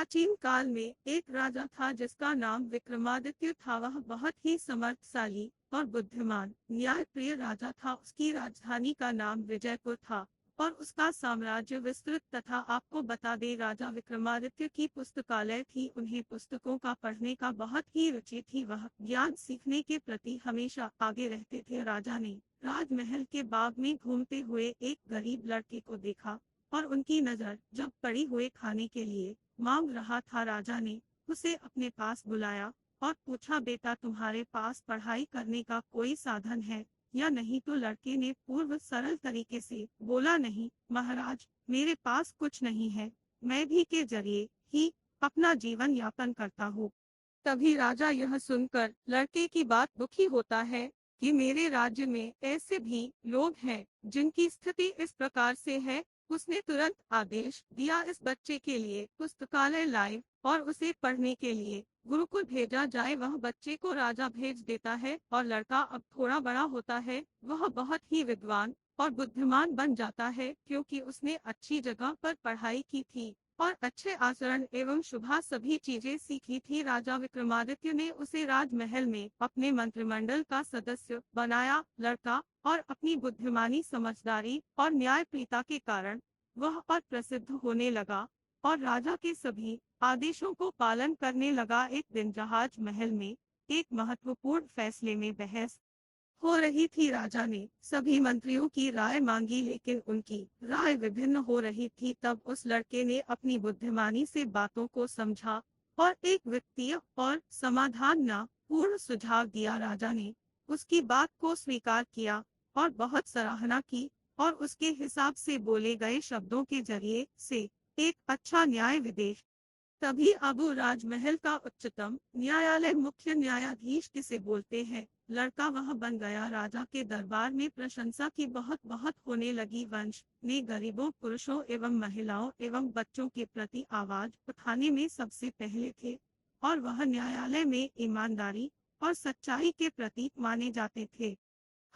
प्राचीन काल में एक राजा था जिसका नाम विक्रमादित्य था। वह बहुत ही समर्थशाली और बुद्धिमान न्यायप्रिय राजा था। उसकी राजधानी का नाम विजयपुर था और उसका साम्राज्य विस्तृत तथा। आपको बता दें, राजा विक्रमादित्य की पुस्तकालय थी। उन्हें पुस्तकों का पढ़ने का बहुत ही रुचि थी। वह ज्ञान सीखने के प्रति हमेशा आगे रहते थे। राजा ने राजमहल के बाग में घूमते हुए एक गरीब लड़के को देखा और उनकी नजर जब पड़ी हुए खाने के लिए मांग रहा था, राजा ने उसे अपने पास बुलाया और पूछा, बेटा तुम्हारे पास पढ़ाई करने का कोई साधन है या नहीं? तो लड़के ने पूर्व सरल तरीके से बोला, नहीं महाराज, मेरे पास कुछ नहीं है। मैं भी के जरिए ही अपना जीवन यापन करता हूँ। तभी राजा यह सुनकर लड़के की बात दुखी होता है कि मेरे राज्य में ऐसे भी लोग हैं जिनकी स्थिति इस प्रकार से है। उसने तुरंत आदेश दिया, इस बच्चे के लिए पुस्तकालय लाए और उसे पढ़ने के लिए गुरुकुल भेजा जाए। वह बच्चे को राजा भेज देता है और लड़का अब थोड़ा बड़ा होता है। वह बहुत ही विद्वान और बुद्धिमान बन जाता है क्योंकि उसने अच्छी जगह पर पढ़ाई की थी और अच्छे आचरण एवं शुभा सभी चीजें सीखी थी। राजा विक्रमादित्य ने उसे राजमहल में अपने मंत्रिमंडल का सदस्य बनाया। लड़का और अपनी बुद्धिमानी, समझदारी और न्यायप्रियता के कारण वह और प्रसिद्ध होने लगा और राजा के सभी आदेशों को पालन करने लगा। एक दिन जहाज महल में एक महत्वपूर्ण फैसले में बहस हो रही थी। राजा ने सभी मंत्रियों की राय मांगी लेकिन उनकी राय विभिन्न हो रही थी। तब उस लड़के ने अपनी बुद्धिमानी से बातों को समझा और एक वित्तीय और समाधान पूर्ण सुझाव दिया। राजा ने उसकी बात को स्वीकार किया और बहुत सराहना की और उसके हिसाब से बोले गए शब्दों के जरिए से एक अच्छा न्याय विदेश। तभी अबू राजमहल का उच्चतम न्यायालय मुख्य न्यायाधीश किसे बोलते हैं, लड़का वह बन गया। राजा के दरबार में प्रशंसा की बहुत बहुत होने लगी। वंश ने गरीबों, पुरुषों एवं महिलाओं एवं बच्चों के प्रति आवाज उठाने में सबसे पहले थे और वह न्यायालय में ईमानदारी और सच्चाई के प्रतीक माने जाते थे।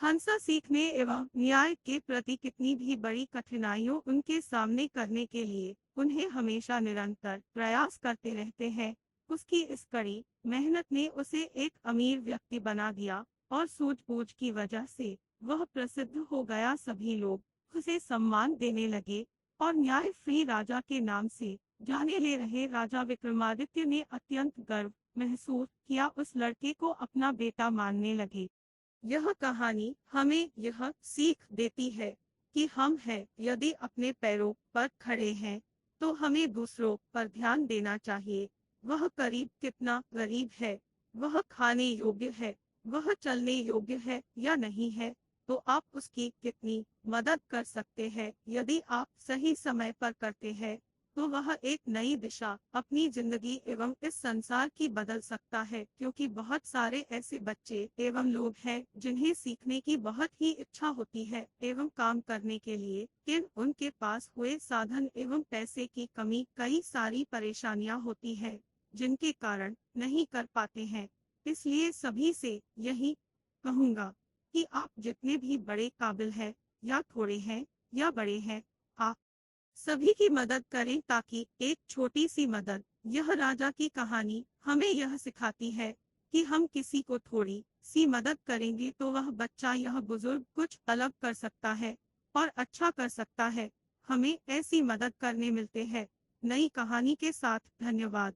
हंसा सीखने एवं न्याय के प्रति कितनी भी बड़ी कठिनाइयों उनके सामने करने के लिए उन्हें हमेशा निरंतर प्रयास करते रहते हैं। उसकी इस कड़ी मेहनत ने उसे एक अमीर व्यक्ति बना दिया और सूझबूझ की वजह से वह प्रसिद्ध हो गया। सभी लोग उसे सम्मान देने लगे और न्याय फ्री राजा के नाम से जाने ले रहे। राजा विक्रमादित्य ने अत्यंत गर्व महसूस किया, उस लड़के को अपना बेटा मानने लगे। यह कहानी हमें यह सीख देती है कि हम हैं यदि अपने पैरों पर खड़े हैं तो हमें दूसरों पर ध्यान देना चाहिए। वह करीब कितना गरीब है, वह खाने योग्य है, वह चलने योग्य है या नहीं है, तो आप उसकी कितनी मदद कर सकते हैं। यदि आप सही समय पर करते हैं तो वह एक नई दिशा अपनी जिंदगी एवं इस संसार की बदल सकता है। क्योंकि बहुत सारे ऐसे बच्चे एवं लोग हैं जिन्हें सीखने की बहुत ही इच्छा होती है एवं काम करने के लिए, किंतु उनके पास हुए साधन एवं पैसे की कमी, कई सारी परेशानियां होती है जिनके कारण नहीं कर पाते हैं। इसलिए सभी से यही कहूंगा कि आप जितने भी बड़े काबिल हैं या थोड़े हैं या बड़े हैं, आप सभी की मदद करें ताकि एक छोटी सी मदद। यह राजा की कहानी हमें यह सिखाती है कि हम किसी को थोड़ी सी मदद करेंगे तो वह बच्चा, यह बुजुर्ग कुछ अलग कर सकता है और अच्छा कर सकता है। हमें ऐसी मदद करने मिलते हैं। नई कहानी के साथ धन्यवाद।